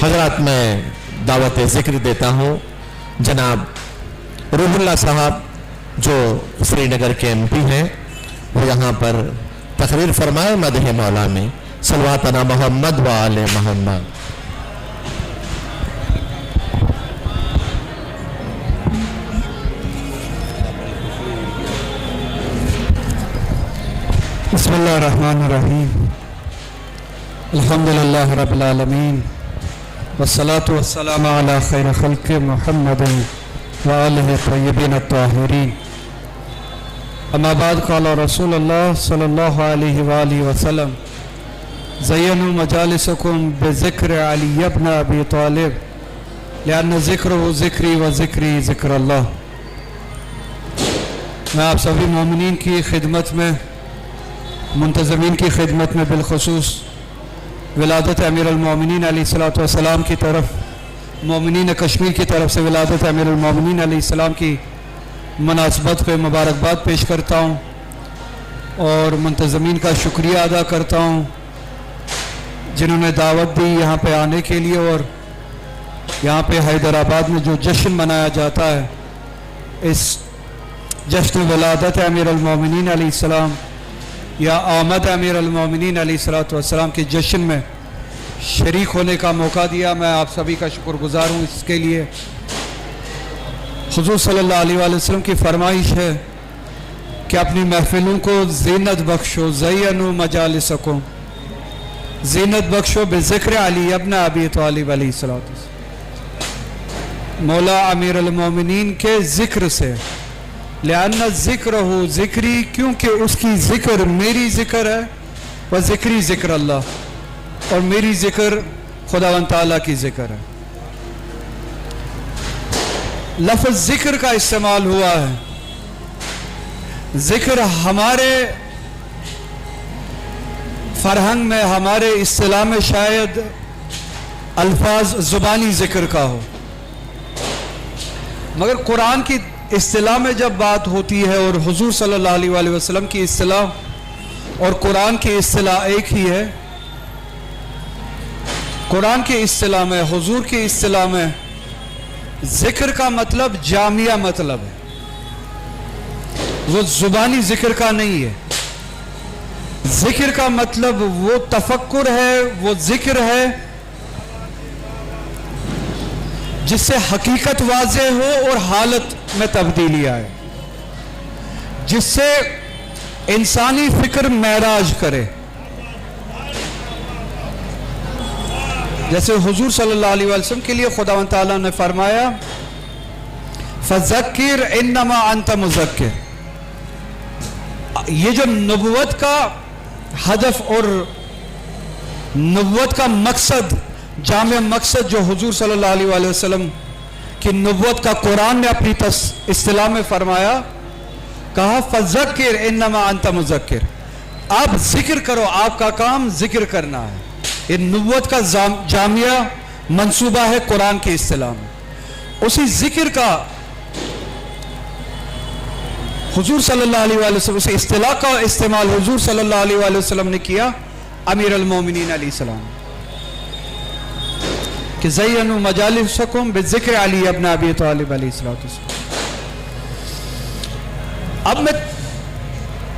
हजरात मैं दावत ज़िक्र देता हूँ जनाब रूहुल्लाह साहब जो श्रीनगर के MP हैं, वो यहाँ पर तकरीर फरमाए मदह मौला में सलवात अला मोहम्मद व आले मोहम्मद। बिस्मिल्लाहिर्रहमानिर्रहीम अल्हम्दुलिल्लाहि रब्बिल आलमीन वस्सलातु वस्सलामु अला खैर खल्क़ि मुहम्मदिन व आलिहि तय्यबीन अत्ताहिरीन। अम्मा बाद क़ाल रसूलुल्लाह सल्लल्लाहु अलैहि व आलिहि वसल्लम ज़य्यनु मजालिसकुम बिज़िक्र अली इब्न अबी तालिब लिअन्न ज़िक्रुहु ज़िक्री व ज़िक्री ज़िक्रुल्लाह। मैं आप सभी मोमिनीन की खिदमत में, मुंतज़मीन की खिदमत में, बिलखुसूस विलादत अमीरुल मोमिनीन अलैहिस्सलातु वस्सलाम की तरफ, मोमिनीन कश्मीर की तरफ से विलादत अमीरुल मोमिनीन अलैहिस्सलाम की मुनासबत पे मुबारकबाद पेश करता हूँ और मुंतज़मीन का शुक्रिया अदा करता हूँ जिन्होंने दावत दी यहाँ पे आने के लिए। और यहाँ पे हैदराबाद में जो जश्न मनाया जाता है, इस जश्न विलादत अमीरुल मोमिनीन अलैहिस्सलाम या आमद अमीरुल मोमिनीन अलैहिस्सलातु वस्सलाम के जश्न में शरीक होने का मौका दिया। मैं आप सभी का शुक्रगुजार हूँ इसके लिए। हुज़ूर सल्लल्लाहु अलैहि वसल्लम की फरमाइश है कि अपनी महफिलों को ज़ीनत बख्शो, ज़य्यनु मजालिसकुम, ज़ीनत बख्शो बिज़िक्र अली इब्न अबी तालिब अलैहिस्सलातु वस्सलाम, मौला अमीरुल मोमिनीन के ज़िक्र से। लिअन्न ज़िक्रुहु ज़िक्री, क्योंकि उसकी ज़िक्र मेरी ज़िक्र है, व ज़िक्री ज़िक्र अल्लाह, और मेरी ज़िक्र खुदावंद ताला की ज़िक्र है। लफ्ज़ ज़िक्र का इस्तेमाल हुआ है। ज़िक्र हमारे फरहंग में, हमारे इस्तिलाह में शायद अल्फाज ज़ुबानी ज़िक्र का हो, मगर कुरान की इस्तिलाह में जब बात होती है और हुजूर सल्लल्लाहु अलैहि वसल्लम की इस्तिलाह और कुरान की इस्तिलाह एक ही है। कुरान की इस्तिलाह में, हुजूर की इस्तिलाह में जिक्र का मतलब जामिया मतलब है, वो जुबानी जिक्र का नहीं है। जिक्र का मतलब वो तफक्कुर है, वो जिक्र है जिससे हकीकत वाज़े हो और हालत में तब्दीली आए, जिससे इंसानी फिक्र महराज करे। जैसे हुजूर सल्लल्लाहु अलैहि वसल्लम के लिए खुदावंद ताला ने फरमाया फज़क्किर इन्नमा अंत मुज़क्किर। ये जो नबुव्वत का हदफ और नबुव्वत का मकसद, जामे मकसद जो हुजूर सल्लल्लाहु अलैहि वसल्लम कि नबुव्वत का कुरान ने अपनी इस्तिलाह में फरमाया, कहा फज़क्किर इन्नमा अंत मुज़क्किर, आप जिक्र करो, आपका काम जिक्र करना है। ये नबुव्वत का जामिया मंसूबा है कुरान की इस्तिलाह में। उसी जिक्र का हुजूर सल्लल्लाहु अलैहि वसल्लम, उसी इस्तिलाह का इस्तेमाल हुजूर सल्लल्लाहु अलैहि वसल्लम ने किया अमीरुल मोमिनीन अलैहिस्सलाम कि ज़य्यनु मजालिसकुम बिज़िक्र अली इब्न अबी तालिब अलैहिस्सलातु वस्सलाम। अब मैं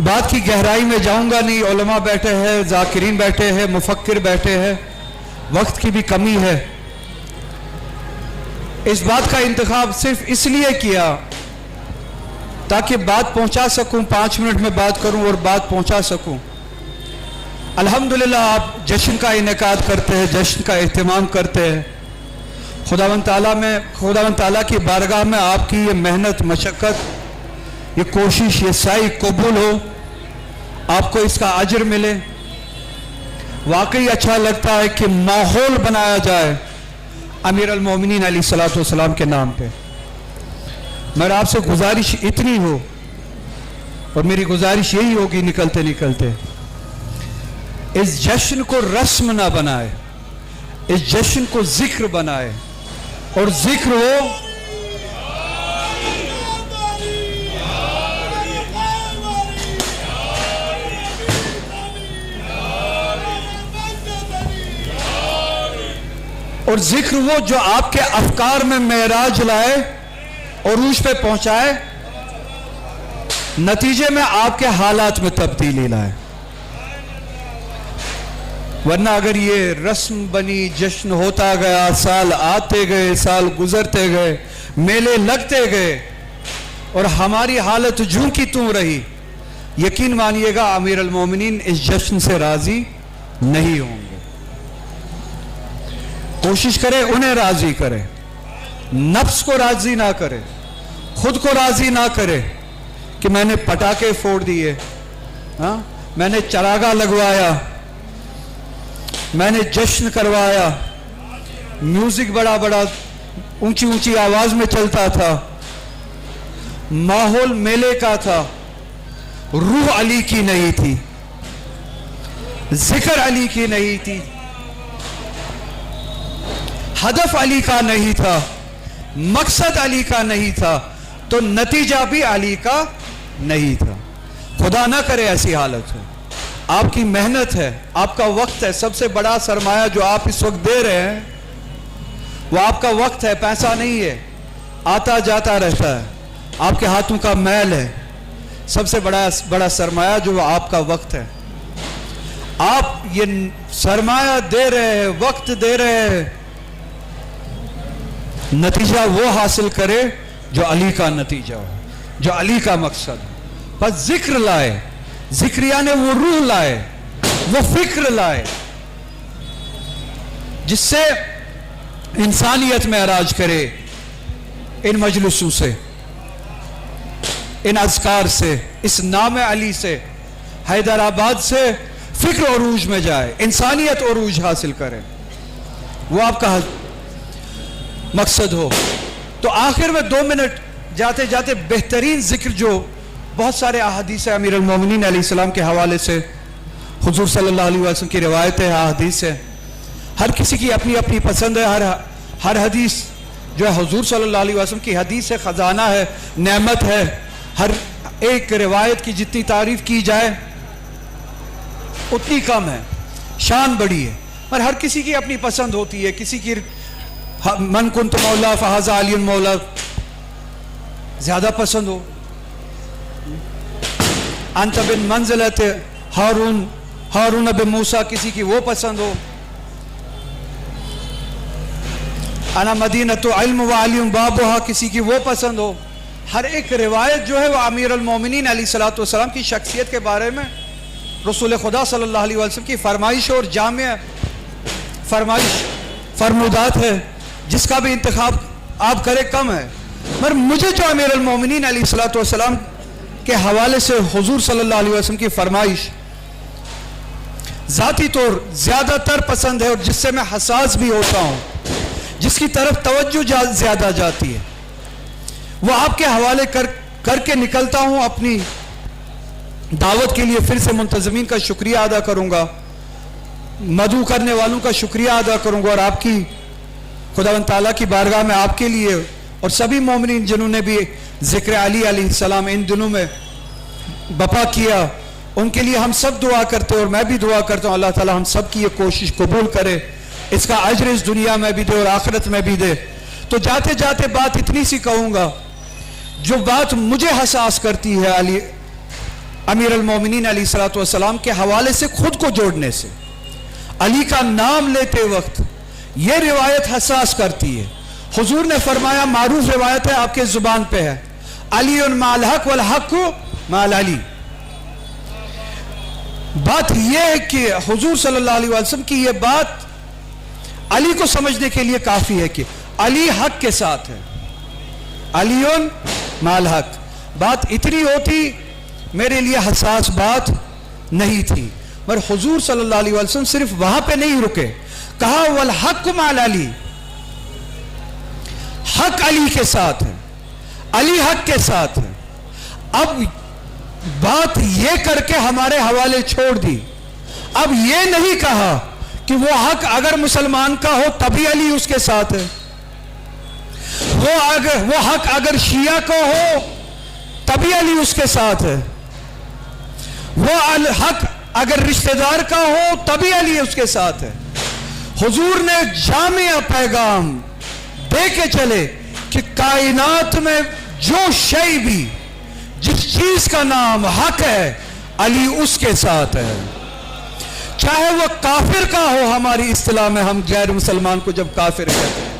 बात की गहराई में जाऊंगा नहीं, उलमा बैठे हैं, ज़ाकिरीन बैठे हैं, मुफक्किर बैठे हैं, वक्त की भी कमी है। इस बात का इंतखाब सिर्फ इसलिए किया ताकि बात पहुंचा सकूं, 5 मिनट में बात करूं और बात पहुंचा सकूं। अल्हम्दुलिल्लाह आप जश्न का इनेकाद करते हैं, जश्न का एहतमाम करते हैं। खुदावंद ताला की बारगाह में आपकी ये मेहनत, मशक्क़त, ये कोशिश, ये साई कबूल हो, आपको इसका अजर मिले। वाकई अच्छा लगता है कि माहौल बनाया जाए अमीरुल मोमिनीन अलैहिस्सलातु वस्सलाम के नाम पे। मेरा आपसे गुजारिश इतनी हो, और मेरी गुजारिश यही होगी निकलते निकलते, इस जश्न को रस्म ना बनाए, इस जश्न को जिक्र बनाए, और जिक्र हो اور ذکر وہ جو آپ کے افکار میں معراج لائے، عروج پہ پہنچائے، نتیجے میں آپ کے حالات میں تبدیلی لائے. ورنہ اگر یہ رسم بنی، جشن ہوتا گیا، سال آتے گئے، سال گزرتے گئے، میلے لگتے گئے، اور ہماری حالت جوں کی توں رہی، یقین مانیے گا امیر المومنین اس جشن سے راضی نہیں ہوں گے. کوشش کرے انہیں راضی کرے، نفس کو راضی نہ کرے، خود کو راضی نہ کرے کہ میں نے پٹاخے پھوڑ دیے، میں نے چراغاں لگوایا، میں نے جشن کروایا، میوزک بڑا بڑا اونچی اونچی آواز میں چلتا تھا، ماحول میلے کا تھا، روح علی کی نہیں تھی، ذکر علی کی نہیں تھی، ہدف علی کا نہیں تھا، مقصد علی کا نہیں تھا، تو نتیجہ بھی علی کا نہیں تھا. خدا نہ کرے ایسی حالت ہو. آپ کی محنت ہے، آپ کا وقت ہے، سب سے بڑا سرمایہ جو آپ اس وقت دے رہے ہیں وہ آپ کا وقت ہے، پیسہ نہیں ہے، آتا جاتا رہتا ہے، آپ کے ہاتھوں کا میل ہے. سب سے بڑا سرمایہ جو آپ کا وقت ہے. آپ یہ سرمایہ دے رہے ہیں، وقت دے رہے ہیں، نتیجہ وہ حاصل کرے جو علی کا نتیجہ ہو، جو علی کا مقصد ہو. بس ذکر لائے، ذکریہ نے وہ روح لائے، وہ فکر لائے جس سے انسانیت میں معراج کرے. ان مجلسوں سے، ان اذکار سے، اس نام علی سے، حیدرآباد سے فکر عروج میں جائے، انسانیت عروج حاصل کرے، وہ آپ کا مقصد ہو. تو آخر میں 2 منٹ جاتے جاتے بہترین ذکر جو بہت سارے احادیث ہے امیر المومنین علیہ السلام کے حوالے سے، حضور صلی اللہ علیہ وسلم کی روایت ہے، احادیث ہے، ہر کسی کی اپنی اپنی پسند ہے. ہر حدیث جو ہے حضور صلی اللہ علیہ وسلم کی حدیث ہے، خزانہ ہے، نعمت ہے. ہر ایک روایت کی جتنی تعریف کی جائے اتنی کم ہے، شان بڑی ہے. پر ہر کسی کی اپنی پسند ہوتی ہے. کسی کی من کنت مولا فہذا علی مولا زیادہ پسند ہو، انت بن منزلت ہارون بن موسیٰ کسی کی وہ پسند ہو، انا مدینۃ علم و علی بابہا کسی کی وہ پسند ہو. ہر ایک روایت جو ہے وہ امیر المومنین علیہ الصلوۃ والسلام کی شخصیت کے بارے میں رسول خدا صلی اللہ علیہ وسلم کی فرمائش اور جامع فرمائش فرمودات ہے، جس کا بھی انتخاب آپ کرے کم ہے. مگر مجھے جو امیر المومنین علیہ الصلوۃ والسلام کے حوالے سے حضور صلی اللہ علیہ وسلم کی فرمائش ذاتی طور زیادہ تر پسند ہے، اور جس سے میں حساس بھی ہوتا ہوں، جس کی طرف توجہ زیادہ جاتی ہے، وہ آپ کے حوالے کر کے نکلتا ہوں. اپنی دعوت کے لیے پھر سے منتظمین کا شکریہ ادا کروں گا، مدعو کرنے والوں کا شکریہ ادا کروں گا، اور آپ کی خداوند تعالیٰ کی بارگاہ میں آپ کے لیے اور سبھی مومنین جنہوں نے بھی ذکر علی علیہ السلام ان دنوں میں بپا کیا، ان کے لیے ہم سب دعا کرتے ہیں، اور میں بھی دعا کرتا ہوں اللہ تعالیٰ ہم سب کی یہ کوشش قبول کرے، اس کا اجر اس دنیا میں بھی دے اور آخرت میں بھی دے. تو جاتے جاتے بات اتنی سی کہوں گا، جو بات مجھے حساس کرتی ہے علی امیر المومنین علیہ الصلوۃ والسلام کے حوالے سے خود کو جوڑنے سے، علی کا نام لیتے وقت یہ روایت حساس کرتی ہے. حضور نے فرمایا، معروف روایت ہے، آپ کے زبان پہ ہے، علی مع الحق والحق مع علی. بات یہ ہے کہ حضور صلی اللہ علیہ وسلم کی یہ بات علی کو سمجھنے کے لیے کافی ہے کہ علی حق کے ساتھ ہے، علی مع الحق. بات اتنی ہوتی میرے لیے حساس بات نہیں تھی، مگر حضور صلی اللہ علیہ وسلم صرف وہاں پہ نہیں رکے، کہا والحق مع علی، حق علی کے ساتھ ہے، علی حق کے ساتھ ہے. اب بات یہ کر کے ہمارے حوالے چھوڑ دی. اب یہ نہیں کہا کہ وہ حق اگر مسلمان کا ہو تبھی علی اس کے ساتھ ہے، وہ حق اگر شیعہ کا ہو تبھی علی اس کے ساتھ ہے، وہ حق اگر رشتہ دار کا ہو تبھی علی اس کے ساتھ ہے. हुजूर ने जामिया पैगाम दे के चले कि कायनात में जो शय भी, जिस चीज का नाम हक है, अली उसके साथ है। चाहे वो काफिर का हो, हमारी इस्तिलाह में हम गैर मुसलमान को जब काफिर कहते हैं,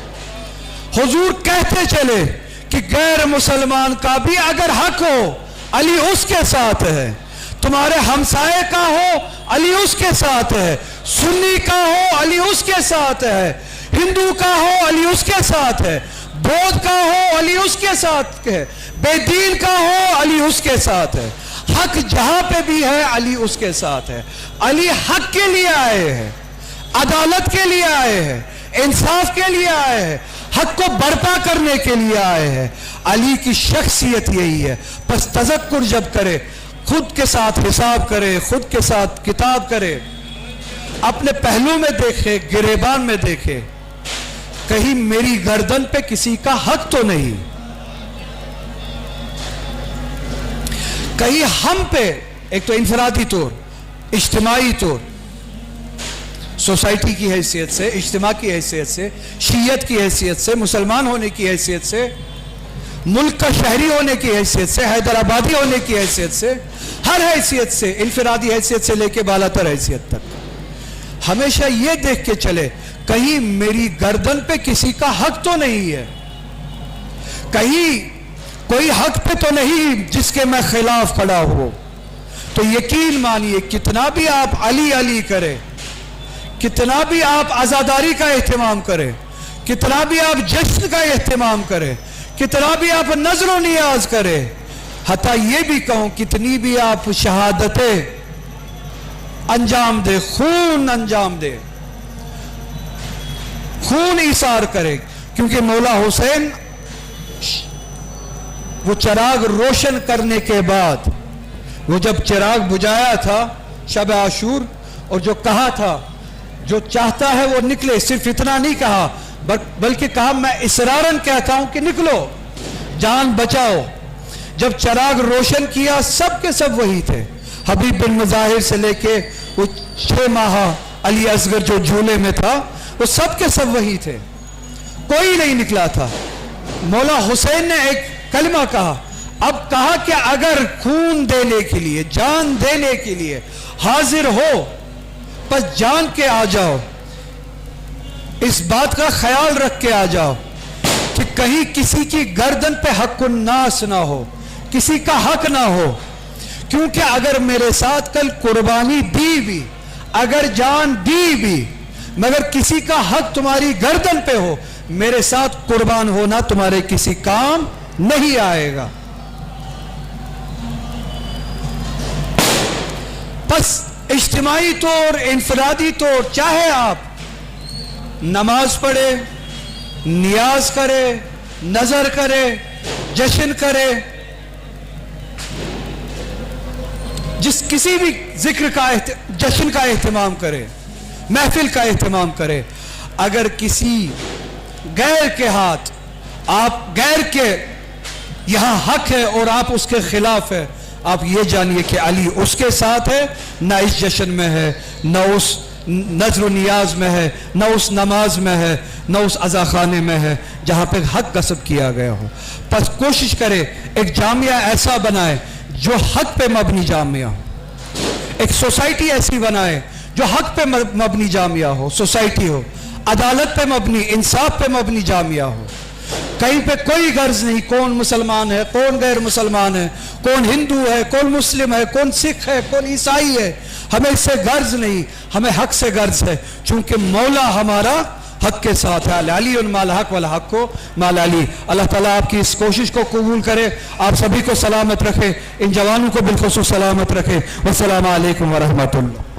हुजूर कहते चले कि गैर मुसलमान का भी अगर हक हो, अली उसके साथ है। तुम्हारे हमसाये का हो, अली उसके साथ है। सुन्नी का हो, अली उसके साथ है। हिंदू का हो, अली उसके साथ है। बौद्ध का हो, अली उसके साथ है। बेदीन का हो, अली उसके साथ है। हक जहां पे भी है, अली उसके साथ है। अली हक के लिए आए हैं, अदालत के लिए आए हैं, इंसाफ के लिए आए हैं, हक को बर्पा करने के लिए आए हैं। अली की शख्सियत यही है। बस तज़क्कुर जब करे, खुद के साथ हिसाब करे, खुद के साथ किताब करे, अपने पहलू में देखे, गिरेबान में देखे, कहीं मेरी गर्दन पे किसी का हक तो नहीं, कहीं हम पे एक तो इंफरादी तौर, इज्तिमाई तौर, सोसाइटी की हैसियत से, इज्तिमा की हैसियत से, शीयत की हैसियत से, मुसलमान होने की हैसियत से, मुल्क का शहरी होने की हैसियत से, हैदराबादी होने की हैसियत से, हर हैसियत से, इंफरादी हैसियत से लेके बालातर हैसियत तक, हमेशा ये देख के चले कहीं मेरी गर्दन पे किसी का हक तो नहीं है, कहीं कोई हक पे तो नहीं जिसके मैं खिलाफ खड़ा हो। तो यकीन मानिए, कितना भी आप अली अली करें, कितना भी आप आजादारी का एहतमाम करें, कितना भी आप जश्न का एहतमाम करें, कितना भी आप नजर नियाज करें, हता ये भी कहूं कितनी भी आप शहादतें अंजाम दे, खून अंजाम दे, खून इसार करे, क्योंकि मौला हुसैन वो चिराग रोशन करने के बाद, वो जब चिराग बुझाया था शब आशूर, और जो कहा था जो चाहता है वो निकले, सिर्फ इतना नहीं कहा बल्कि कहा मैं इसरारन कहता हूं कि निकलो, जान बचाओ। जब चिराग रोशन किया सब के सब वही थे, हबीब बिन मुजाहिर से लेके वो 6 माह अली असगर जो झूले में था, वो सब के सब वही थे, कोई नहीं निकला था। मौला हुसैन ने एक कलमा कहा, अब कहा कि अगर खून देने के लिए, जान देने के लिए हाजिर हो, बस जान के आ जाओ, इस बात का ख्याल रख के आ जाओ कि कहीं किसी की गर्दन पे हक़्क़ुन नास ना हो, किसी का हक ना हो, क्योंकि अगर मेरे साथ कल कुर्बानी दी भी, अगर जान दी भी, मगर किसी का हक तुम्हारी गर्दन पे हो, मेरे साथ कुर्बान होना तुम्हारे किसी काम नहीं आएगा। बस इज्तिमाई तौर, इंफरादी तौर, चाहे आप नमाज पढ़े, नियाज करे, नजर करे, जश्न करे, जिस किसी भी जिक्र का जश्न का एहतमाम करे, महफिल का एहतमाम करे, अगर किसी गैर के हाथ, आप गैर के यहां हक है और आप उसके खिलाफ है, आप ये जानिए कि अली उसके साथ है, ना इस जश्न में है, ना उस नजर नियाज में है, ना उस नमाज में है, ना उस अज़ा खाने में है जहां पे हक गस्ब किया गया हो। बस कोशिश करे एक जामिया ऐसा बनाए जो हक पे मबनी जामिया हो, एक सोसाइटी ऐसी बनाए जो हक पे मबनी जामिया हो, सोसाइटी हो, अदालत पे मबनी, इंसाफ पे मबनी जामिया हो। कहीं पे कोई गर्ज नहीं कौन मुसलमान है, कौन गैर मुसलमान है, कौन हिंदू है, कौन मुस्लिम है, कौन सिख है, कौन ईसाई है, हमें इससे गर्ज नहीं, हमें हक से गर्ज है, चूंकि मौला हमारा हक के साथ है। अली माल हक वाला हक को माल अली। अल्लाह ताला आपकी इस कोशिश को कबूल करे, आप सभी को सलामत रखे, इन जवानों को बिल्खुसूस सलामत रखे। वस्सलामु अलैकुम वरहमतुल्लाह।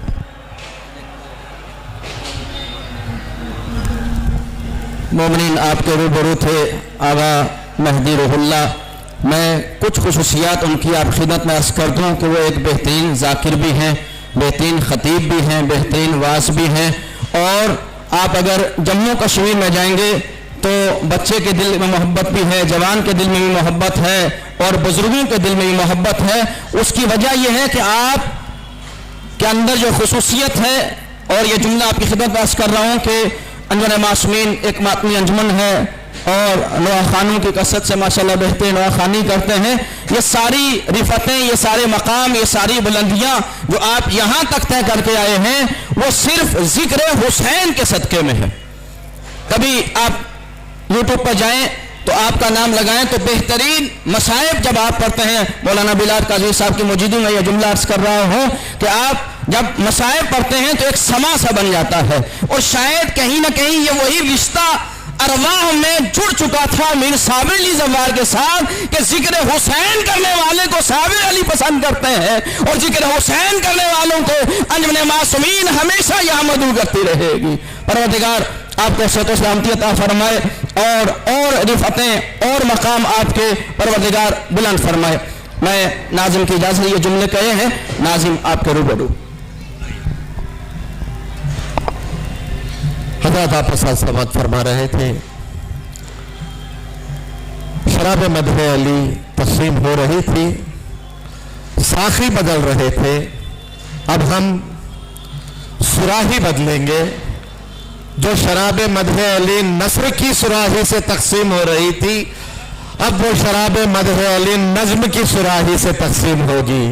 मोमिनीन, आपके रूबरू थे आगा महदी रूहुल्लाह। मैं कुछ खुसूसियात उनकी आप खिदमत में अर्ज़ कर दूँ कि वो एक बेहतरीन ज़ाकिर भी हैं, बेहतरीन ख़तीब भी हैं, बेहतरीन वास भी हैं। और आप अगर जम्मू कश्मीर में जाएंगे तो बच्चे के दिल में मोहब्बत भी है, जवान के दिल में भी मोहब्बत है, और बुजुर्गों के दिल में भी मोहब्बत है। उसकी वजह यह है कि आप के अंदर जो खुसूसियत है اور یہ جملہ آپ کی خدمت میں عرض کر رہا ہوں کہ انجمن معصومین ایک ماتمی انجمن ہے اور نواح خانوں کی کثرت سے ماشاءاللہ بہترین نواح خانی کرتے ہیں. یہ ساری رفتیں، یہ سارے مقام، یہ ساری بلندیاں جو آپ یہاں تک طے کر کے آئے ہیں وہ صرف ذکر حسین کے صدقے میں ہے. کبھی آپ یوٹیوب پر جائیں تو آپ کا نام لگائیں تو بہترین مصائب جب آپ پڑھتے ہیں، مولانا بلال قاضی صاحب کی موجودگی میں یہ جملہ عرض کر رہا ہوں کہ آپ جب مصائب پڑھتے ہیں تو ایک سما سا بن جاتا ہے، اور شاید کہیں نہ کہیں یہ وہی رشتہ ارواح میں جڑ چکا تھا میر صابر علی زوار کے ساتھ کہ ذکر حسین کرنے والے کو صابر علی پسند کرتے ہیں اور ذکر حسین کرنے والوں کو انجمن معصومین ہمیشہ یہاں مدعو کرتی رہے گی. پروردگار آپ کو صحت و سلامتی عطا فرمائے اور رفتیں اور مقام آپ کے پروردگار بلند فرمائے. میں ناظم کی اجازت یہ جملے کہے ہیں، ناظم آپ کے روبرو. حضرت آپ ساتھ سماعت فرما رہے تھے، شراب مدح علی تقسیم ہو رہی تھی، ساقی بدل رہے تھے. اب ہم سراہی بدلیں گے. جو شراب مدح علی نثر کی سراہی سے تقسیم ہو رہی تھی، اب وہ شراب مدح علی نظم کی سراہی سے تقسیم ہوگی.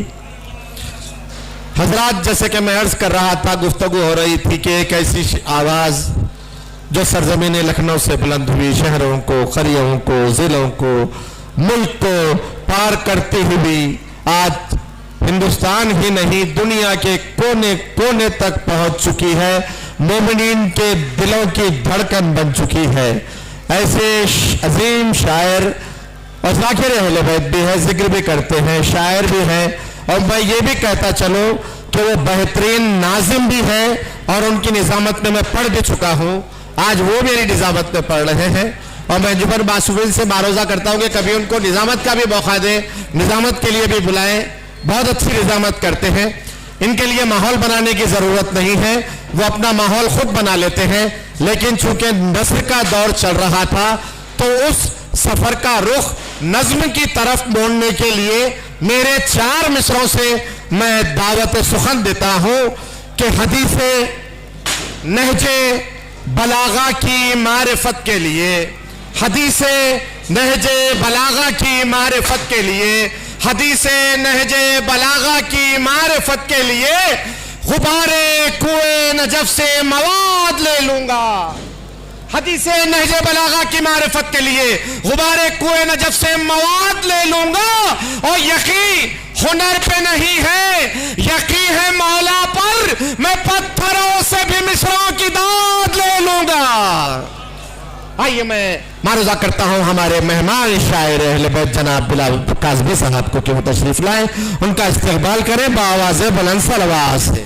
حضرات جیسے کہ میں عرض کر رہا تھا، گفتگو ہو رہی تھی کہ ایک ایسی آواز جو سرزمین لکھنؤ سے بلند ہوئی، شہروں کو، قریوں کو، ضلعوں کو، ملک کو پار کرتی ہوئی آج ہندوستان ہی نہیں دنیا کے کونے کونے تک پہنچ چکی ہے، مومنین کے دلوں کی دھڑکن بن چکی ہے. ایسے عظیم شاعر اور ذاکر اہل بیت بھی ہے، ذکر بھی کرتے ہیں، شاعر بھی ہیں، اور میں یہ بھی کہتا چلوں کہ وہ بہترین ناظم بھی ہے اور ان کی نظامت میں پڑھ بھی چکا ہوں. آج وہ میری نظامت میں پڑھ رہے ہیں اور میں جبر معصومین سے معروضہ کرتا ہوں کہ کبھی ان کو نظامت کا بھی موقع دیں، نظامت کے لیے بھی بلائیں. بہت اچھی نظامت کرتے ہیں. ان کے لیے ماحول بنانے کی ضرورت نہیں ہے، وہ اپنا ماحول خود بنا لیتے ہیں. لیکن چونکہ نثر کا دور چل رہا تھا تو اس سفر کا رخ نظم کی طرف موڑنے کے لیے میرے 4 مصروں سے میں دعوت سخن دیتا ہوں کہ حدیث نہج بلاغہ کی معرفت کے لیے، حدیث نہج بلاغہ کی معرفت کے لیے، حدیث نہج بلاغہ کی معرفت کے لیے غبار کوئے نجف سے مواد لے لوں گا. حدیث نہج بلاغہ کی معرفت کے لیے غبار کوئے نجف سے مواد لے لوں گا. اور یقین ہنر پہ نہیں ہے، یقین ہے مولا پر، میں پتھروں سے بھی مصروں کی داد لے لوں گا. آئیے میں معروضہ کرتا ہوں ہمارے مہمان شاعر اہل بیت جناب بلال قاضی صاحب کو کہ وہ تشریف لائیں، ان کا استقبال کریں بآواز بلند صلوات سے.